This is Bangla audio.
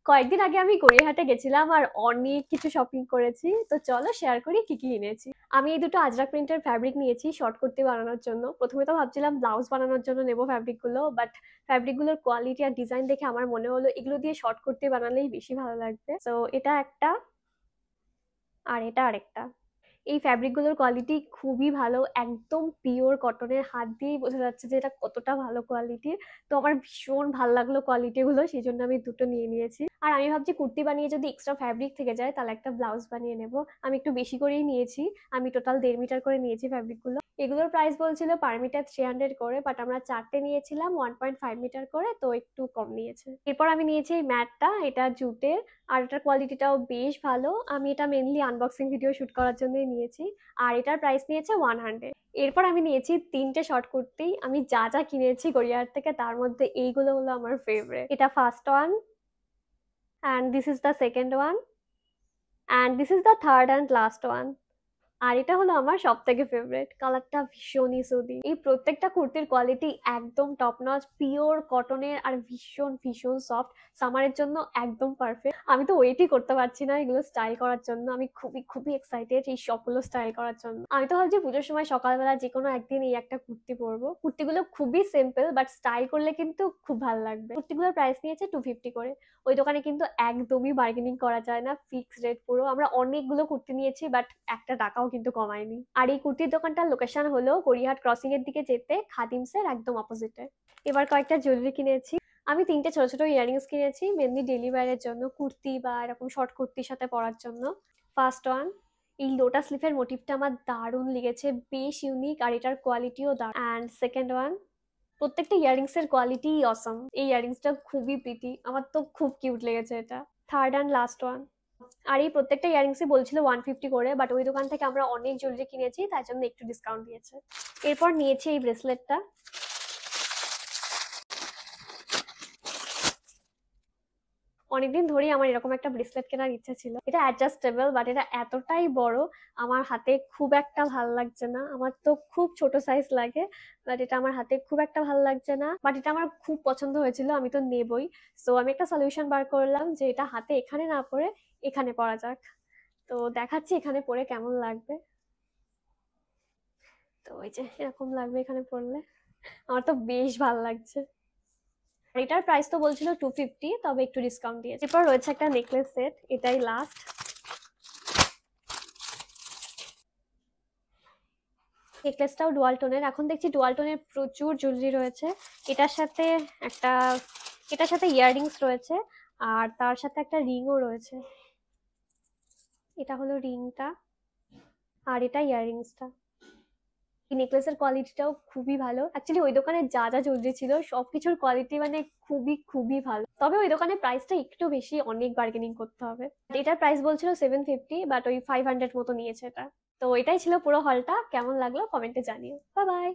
কয়েকদিন আগে আমি গড়িয়াহাটে গেছিলাম আর অনেক কিছু শপিং করেছি। তো চলো শেয়ার করি কি কি এনেছি। আমি এই দুটো আজরাক প্রিন্টের ফ্যাব্রিক নিয়েছি শর্ট কুর্তি বানানোর জন্য। প্রথমে তো ভাবছিলাম ব্লাউজ বানানোর জন্য নেবো ফ্যাব্রিকগুলো, বাট ফ্যাব্রিকগুলোর কোয়ালিটি আর ডিজাইন দেখে আমার মনে হলো এগুলো দিয়ে শর্ট কুর্তি বানালেই বেশি ভালো লাগবে। তো এটা একটা, আর এটা আরেকটা। এই ফ্যাব্রিকগুলোর কোয়ালিটি খুবই ভালো, একদম পিওর কটনের, হাত দিয়েই বোঝা যাচ্ছে যে এটা কতটা ভালো কোয়ালিটির। তো আমার ভীষণ ভালো লাগলো কোয়ালিটিগুলো, সেই জন্য আমি দুটো নিয়ে নিয়েছি। আর আমি ভাবছি কুর্তি বানিয়ে যদি এক্সট্রা ফ্যাব্রিক থেকে যায় তাহলে একটা ব্লাউজ বানিয়ে নেব। আমি একটু বেশি করেই নিয়েছি, আমি টোটাল 1.5 মিটার করে নিয়েছি ফ্যাব্রিকগুলো। এগুলোর প্রাইস বলছিল পার মিটার 300 করে, বাট আমরা চারটে নিয়েছিলাম 1.5 মিটার করে, তো একটু কম নিয়েছে। এরপর আমি নিয়েছি এই ম্যাটটা, এটা জুটের, আর এটার কোয়ালিটিটাও বেশ ভালো। আমি এটা মেনলি আনবক্সিং ভিডিও শুট করার জন্যই নিয়েছি, আর এটার প্রাইস নিয়েছে 100। এরপর আমি নিয়েছি 3টে শর্ট কুর্তি। আমি যা যা কিনেছি গড়িয়াহাট থেকে তার মধ্যে এইগুলো হলো আমার ফেভারিট। এটা first one, and this is the second one, and this is the third and last one. আর এটা হলো আমার সব থেকে ফেভারিট, কালারটা ভীষণই সুদি। এই প্রত্যেকটা কুর্তির কোয়ালিটি একদম টপ নচ, পিওর কটনের, আর ভীষণ ভীষণ সফট। সামারের জন্য একদম পারফেক্ট। আমি তো ওয়েটই করতে পারছি না এগুলো স্টাইল করার জন্য। আমি খুবই খুবই এক্সাইটেড এই সবগুলো স্টাইল করার জন্য। আমি তো ভাবছি পুজোর সময় সকালবেলা যে কোনো একদিন এই একটা কুর্তি পরবো। কুর্তিগুলো খুবই সিম্পল, বাট স্টাইল করলে কিন্তু খুব ভালো লাগবে। কুর্তিগুলোর প্রাইস নিয়েছে 250 করে। ওই দোকানে কিন্তু একদমই বার্গেনিং করা যায় না, ফিক্সড রেট পুরো। আমরা অনেকগুলো কুর্তি নিয়েছি, বাট একটা টাকাও কিন্তু কমায়নি। আর এই কুর্তির দোকানটার লোকেশন হলো গড়িয়াহাট ক্রসিং এর দিকে যেতে খাদিমসের একদম অপোজিটে। এবার কয়েকটা জুয়েলারি কিনেছি। আমি 3টে ছোট ছোট ইয়ারিংস কিনেছি, মেনলি ডেলি ওয়্যারের জন্য, কুর্তি বা এরকম শর্ট কুর্তির সাথে পরার জন্য। ফার্স্ট ওয়ান, এই লোটাস লিফের মোটিভটা আমার দারুণ লেগেছে, বেশ ইউনিক, আর এটার কোয়ালিটিও দারুণ। অ্যান্ড সেকেন্ড ওয়ান, প্রত্যেকটা ইয়ারিংস এর কোয়ালিটি অসম। এই ইয়ারিংসটা খুবই প্রিটি, আমার তো খুব কিউট লেগেছে এটা। থার্ড অ্যান্ড লাস্ট ওয়ান, আর এই প্রত্যেকটা ইয়ারিংসই বলছিল 150 করে, বাট ওই দোকান থেকে আমরা অনেক জুয়েলারি কিনেছি, তার জন্য একটু ডিসকাউন্ট দিয়েছে। এরপর নিয়েছি এই ব্রেসলেটটা। অনেকদিন ধরেই আমার এরকম একটা ব্রেসলেট কেনার ইচ্ছা ছিল। এটা অ্যাডজাস্টেবল, বাট এটা এতটাই বড় আমার হাতে খুব একটা ভাল লাগছে না। আমার তো খুব ছোট সাইজ লাগে, বাট এটা আমার হাতে খুব একটা ভাল লাগছে না। বাট এটা আমার খুব পছন্দ হয়েছিল, আমি তো নেবই। সো আমি একটা সলিউশন বার করলাম যে এটা হাতে এখানে না পরে এখানে পরা যাক। তো দেখাচ্ছি এখানে পরে কেমন লাগবে। তো ওই যে এরকম লাগবে এখানে পরলে, আমার তো বেশ ভালো লাগছে। আর এটার প্রাইস তো বলছিল 250, তবে একটু ডিসকাউন্ট দিয়েছে। এরপর রয়েছে একটা নেকলেস সেট, এটাই লাস্ট। নেকলেসটাও ডুয়াল টোনের। এখন দেখছি ডুয়াল টোনের প্রচুর জুয়েলারি রয়েছে। এটার সাথে একটা, এটার সাথে ইয়াররিংস রয়েছে, আর তার সাথে একটা রিংও রয়েছে। এটা হলো রিংটা, আর এটা ইয়াররিংসটা। এই নেকলেসের কোয়ালিটিটাও খুবই ভালো। অ্যাকচুয়ালি ওই দোকানে যা যা জুয়েলারি ছিল সবকিছুর কোয়ালিটি মানে খুবই খুবই ভালো। তবে ওই দোকানে প্রাইসটা একটু বেশি, অনেক বার্গেনিং করতে হবে। এটার প্রাইস বলছিল 750, বাট ওই 500 মতো নিয়েছে এটা। তো এটাই ছিল পুরো হলটা। কেমন লাগলো কমেন্টে জানিও। Bye bye.